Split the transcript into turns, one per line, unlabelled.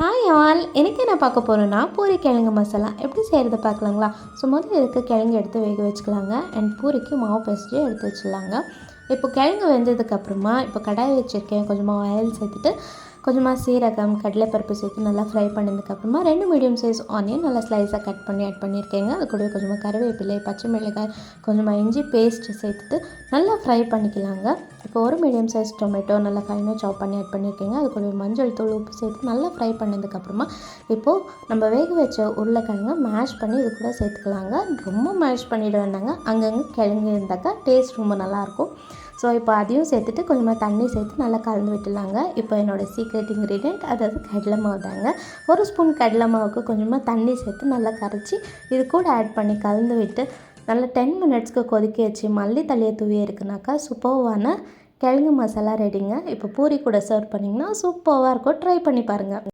Hi all, எனக்கு என்ன பார்க்க போகிறோன்னா பூரி கிழங்கு மசாலா எப்படி செய்கிறது பார்க்கலாங்களா. முதல்ல இதுக்கு கிழங்கு எடுத்து வேக வச்சுக்கலாங்க. அண்ட் பூரிக்கு மாவு பிசைஞ்சு எடுத்து வச்சிடலாங்க. இப்போ கிழங்கு வெந்ததுக்கப்புறமா இப்போ கடாய் வச்சுருக்கேன். கொஞ்சமாக ஆயில் சேர்த்துட்டு கொஞ்சமாக சீரகம் கடலைப்பருப்பு சேர்த்து நல்லா ஃப்ரை பண்ணதுக்கப்புறமா 2 மீடியம் சைஸ் ஆனியன் நல்லா ஸ்லைஸாக கட் பண்ணி ஆட் பண்ணியிருக்கேங்க. அது கூட கொஞ்சமாக கருவேப்பிலை, பச்சை மிளகாய், கொஞ்சமாக இஞ்சி பேஸ்ட்டு சேர்த்துட்டு நல்லா ஃப்ரை பண்ணிக்கலாங்க. இப்போ ஒரு மீடியம் சைஸ் டொமேட்டோ நல்லா ஃபைனாக சாப் பண்ணி ஆட் பண்ணியிருக்கேங்க. அது கூட மஞ்சள் தூள், உப்பு சேர்த்து நல்லா ஃப்ரை பண்ணதுக்கப்புறமா இப்போது நம்ம வேக வச்ச உருளைக்கிழங்க மேஷ் பண்ணி இது கூட சேர்த்துக்கலாங்க. ரொம்ப மேஷ் பண்ணிவிட வேண்டாங்க, அங்கங்கே கிழங்கு இருந்தாக்கா டேஸ்ட் ரொம்ப நல்லாயிருக்கும். இப்போ அதையும் சேர்த்துட்டு கொஞ்சமாக தண்ணி சேர்த்து நல்லா கலந்து விட்டுலாங்க. இப்போ என்னோடய சீக்ரெட் இன்க்ரீடியண்ட் அதாவது கடலை மாவு தாங்க. 1 ஸ்பூன் கடலை மாவுக்கு கொஞ்சமாக தண்ணி சேர்த்து நல்லா கரைச்சி இது கூட ஆட் பண்ணி கலந்து விட்டு நல்லா 10 மினிட்ஸ்க்கு கொதிக்க வச்சு மல்லி தழையை தூவி இருக்குனாக்கா சூப்பர்வான கிழங்கு மசாலா ரெடிங்க. இப்போ பூரி கூட சர்வ் பண்ணிங்கன்னா சூப்பராக இருக்கும். ட்ரை பண்ணி பாருங்கள்.